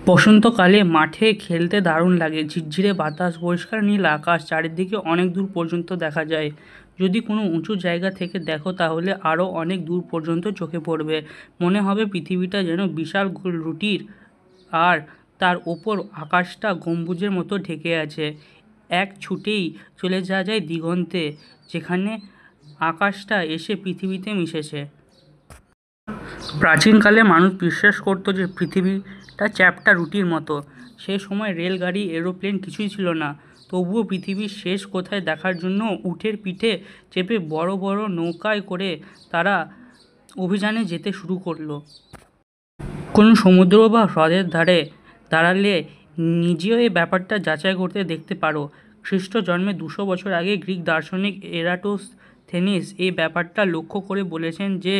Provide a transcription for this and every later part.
বসন্তকালে মাঠে খেলতে দারুণ লাগে। ঝিরঝিরে বাতাস, পরিষ্কার নীল আকাশ চারিদিকে অনেক দূর পর্যন্ত দেখা যায়। যদি কোনো উঁচু জায়গা থেকে দেখো তাহলে আরও অনেক দূর পর্যন্ত চোখে পড়বে। মনে হবে পৃথিবীটা যেন বিশাল গোল রুটির, আর তার ওপর আকাশটা গম্বুজের মতো ঢেকে আছে। এক ছুটেই চলে যাওয়া যায় দিগন্তে, যেখানে আকাশটা এসে পৃথিবীতে মিশেছে। প্রাচীনকালে মানুষ বিশ্বাস করত যে পৃথিবীটা চ্যাপ্টা রুটির মতো। সে সময় রেলগাড়ি, এরোপ্লেন কিছুই ছিল না। তবুও পৃথিবীর শেষ কোথায় দেখার জন্য উটের পিঠে চেপে বড় বড় নৌকায় করে তারা অভিযানে যেতে শুরু করলো। কোনো সমুদ্র বা হ্রদের ধারে দাঁড়ালে নিজেও এই ব্যাপারটা যাচাই করতে দেখতে পারো। খ্রিস্ট জন্মের 200 বছর আগে গ্রিক দার্শনিক এরাটোস্থেনিস এই ব্যাপারটা লক্ষ্য করে বলেছেন যে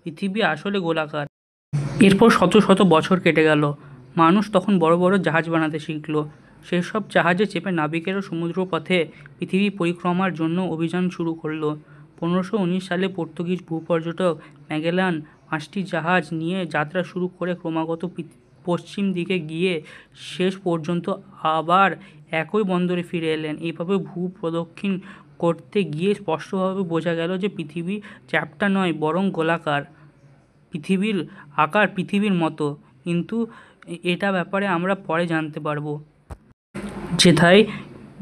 পৃথিবী আসলে গোলাকার। এরপর শত শত বছর কেটে গেল। মানুষ তখন বড় বড় জাহাজ বানাতে শিখল। সেই সব জাহাজে চেপে নাবিকেরা সমুদ্রপথে পৃথিবী পরিক্রমার জন্য অভিযান শুরু করলো। 1519 সালে পর্তুগিজ ভূপর্যটক ম্যাগেলান 5টি জাহাজ নিয়ে যাত্রা শুরু করে ক্রমাগত পশ্চিম দিকে গিয়ে শেষ পর্যন্ত আবার একই বন্দরে ফিরে এলেন। এইভাবে ভূপ্রদক্ষিণ করতে গিয়ে স্পষ্টভাবে বোঝা গেল যে পৃথিবী চ্যাপ্টা নয়, বরং গোলাকার। পৃথিবীর আকার পৃথিবীর মতো, কিন্তু এটা ব্যাপারে আমরা পরে জানতে পারবো। যেথায়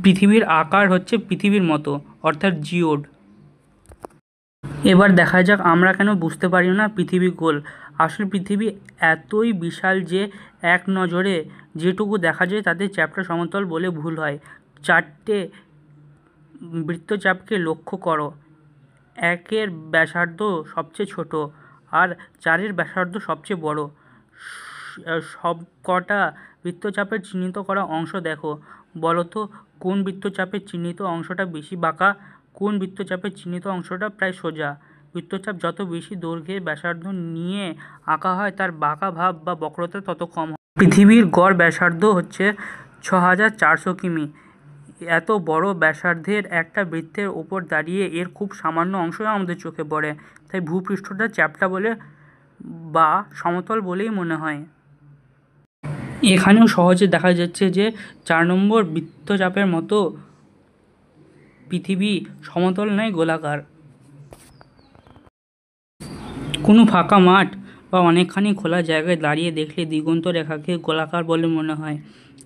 পৃথিবীর আকার হচ্ছে পৃথিবীর মতো, অর্থাৎ জিওড। এবার দেখা যাক আমরা কেন বুঝতে পারি না পৃথিবী গোল। আসলে পৃথিবী এতই বিশাল যে এক নজরে যেটুকু দেখা যায় তাতে চ্যাপ্টা সমতল বলে ভুল হয়। 4টে বৃত্তচাপকে লক্ষ্য করো। 1-এর ব্যাসার্ধ সবচেয়ে ছোট, আর 4-এর ব্যাসার্ধ সবচেয়ে বড়। সবকটা বৃত্তচাপের চিহ্নিত করা অংশ দেখো। বলো তো কোন বৃত্তচাপের চিহ্নিত অংশটা বেশি বাঁকা, কোন বৃত্তচাপের চিহ্নিত অংশটা প্রায় সোজা। বৃত্তচাপ যত বেশি দৈর্ঘ্যের ব্যাসার্ধ নিয়ে আঁকা হয় তার বাঁকা ভাব বা বক্রতা তত কম হয়। পৃথিবীর গড় ব্যাসার্ধ হচ্ছে 6400 কিমি। এত বড় ব্যাসার্ধের একটা বৃত্তের ওপর দাঁড়িয়ে এর খুব সামান্য অংশই আমাদের চোখে পড়ে। তাই ভূপৃষ্ঠটা চ্যাপ্টা বলে বা সমতল বলেই মনে হয়। এখানেও সহজে দেখা যাচ্ছে যে 4 নম্বর বৃত্তচাপের মতো পৃথিবী সমতল নয়, গোলাকার। কোনো ফাঁকা মাঠ বা অনেকখানি খোলা জায়গায় দাঁড়িয়ে দেখলে দিগন্ত রেখাকে গোলাকার বলে মনে হয়।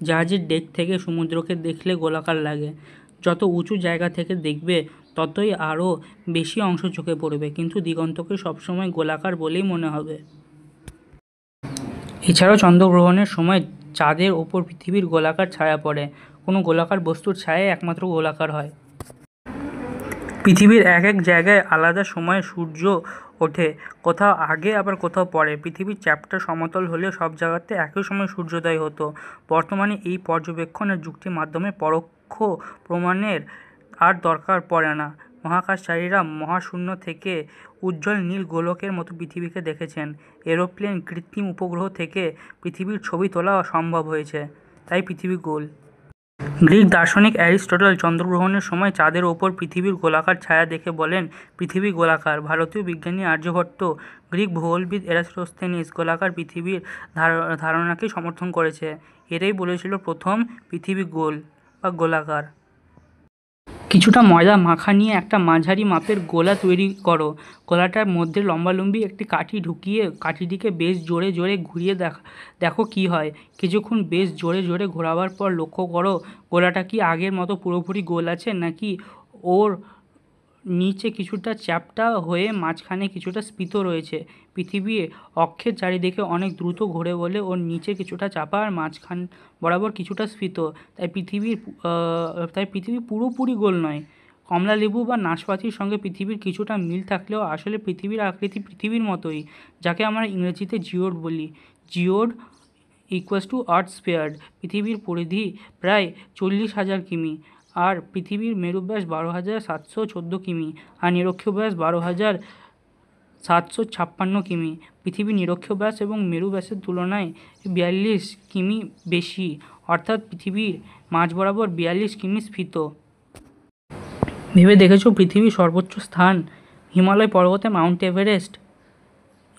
জাহাজের ডেক থেকে সমুদ্রকে দেখলে গোলাকার লাগে। যত উঁচু জায়গা থেকে দেখবে ততই আরও বেশি অংশ চোখে পড়বে, কিন্তু দিগন্তকে সবসময় গোলাকার বলেই মনে হবে। এছাড়াও চন্দ্রগ্রহণের সময় চাঁদের ওপর পৃথিবীর গোলাকার ছায়া পড়ে। কোনো গোলাকার বস্তুর ছায়াই একমাত্র গোলাকার হয়। পৃথিবীর এক এক জায়গায় আলাদা সময়ে সূর্য ওঠে, কোথাও আগে আবার কোথাও পরে। পৃথিবীর চ্যাপ্টা সমতল হলেও সব জায়গাতে একই সময় সূর্যোদয় হতো। বর্তমানে এই পর্যবেক্ষণের যুক্তির মাধ্যমে পরোক্ষ প্রমাণের আর দরকার পড়ে না। মহাকাশচারীরা মহাশূন্য থেকে উজ্জ্বল নীল গোলকের মতো পৃথিবীকে দেখেছেন। এরোপ্লেন, কৃত্রিম উপগ্রহ থেকে পৃথিবীর ছবি তোলা সম্ভব হয়েছে। তাই পৃথিবী গোল। গ্রিক দার্শনিক অ্যারিস্টটল চন্দ্রগ্রহণের সময় চাঁদের ওপর পৃথিবীর গোলাকার ছায়া দেখে বলেন পৃথিবী গোলাকার। ভারতীয় বিজ্ঞানী আর্যভট্ট, গ্রিক ভূগোলবিদ এরাটোস্থেনিস গোলাকার পৃথিবীর ধারণাকে সমর্থন করেছে। এরাই বলেছিল প্রথম পৃথিবী গোল বা গোলাকার। কিছুটা ময়দা মাখা নিয়ে একটা মাঝারি মাপের গোলা তৈরি করো। গোলাটার মধ্যে লম্বালম্বি একটি কাঠি ঢুকিয়ে কাঠিটিকে বেশ জোরে জোরে ঘুরিয়ে দেখো কি হয়। কিছুক্ষণ বেশ জোরে জোরে ঘোরাবার পর লক্ষ্য করো গোলাটা কি আগের মতো পুরোপুরি গোল আছে, নাকি ওর নিচে কিছুটা চ্যাপ্টা হয়ে মাঝখানে কিছুটা স্ফীত রয়েছে। পৃথিবী অক্ষের চারিদিকে অনেক দ্রুত ঘোরে বলে ওর নিচে কিছুটা চাপা আর মাঝখান বরাবর কিছুটা স্ফীত। তাই পৃথিবী পুরোপুরি গোল নয়। কমলালেবু বা নাশপাতির সঙ্গে পৃথিবীর কিছুটা মিল থাকলেও আসলে পৃথিবীর আকৃতি পৃথিবীর মতোই, যাকে আমরা ইংরেজিতে জিওড বলি। জিওড = আর্থ স্ফিয়ার। পৃথিবীর পরিধি প্রায় 40,000 কিমি, আর পৃথিবীর মেরুব্যাস 12,714 কিমি, আর নিরক্ষীয় ব্যাস 12,756 কিমি। পৃথিবীর নিরক্ষীয় ব্যাস এবং মেরু ব্যাসের তুলনায় 42 কিমি বেশি, অর্থাৎ পৃথিবীর মাঝ বরাবর 42 কিমি স্ফীত। ভেবে দেখেছো পৃথিবীর সর্বোচ্চ স্থান হিমালয় পর্বতে মাউন্ট এভারেস্ট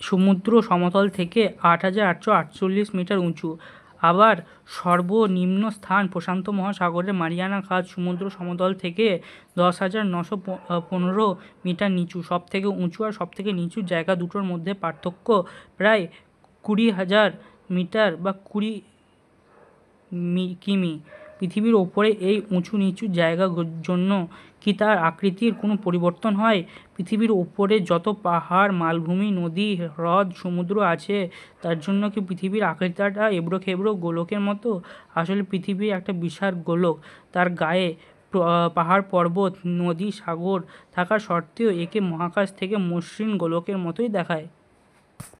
সমুদ্র সমতল থেকে 8,848 মিটার উঁচু, আবার সর্বনিম্ন স্থান প্রশান্ত মহাসাগরের মারিয়ানা খাত সমুদ্র সমতল থেকে 10,915 মিটার নিচু। সবথেকে উঁচু আর সবথেকে নিচু জায়গা দুটোর মধ্যে পার্থক্য প্রায় 20,000 মিটার বা 20 কিমি। পৃথিবীর ওপরে এই উঁচু নিচু জায়গার জন্য কি তার আকৃতির কোনো পরিবর্তন হয়? পৃথিবীর ওপরে যত পাহাড়, মালভূমি, নদী, হ্রদ, সমুদ্র আছে, তার জন্য কি পৃথিবীর আকৃতিটা এবড়ো খেবড়ো গোলকের মতো? আসলে পৃথিবী একটা বিশাল গোলক। তার গায়ে পাহাড়, পর্বত, নদী, সাগর থাকা সত্ত্বেও একে মহাকাশ থেকে মসৃণ গোলকের মতোই দেখায়।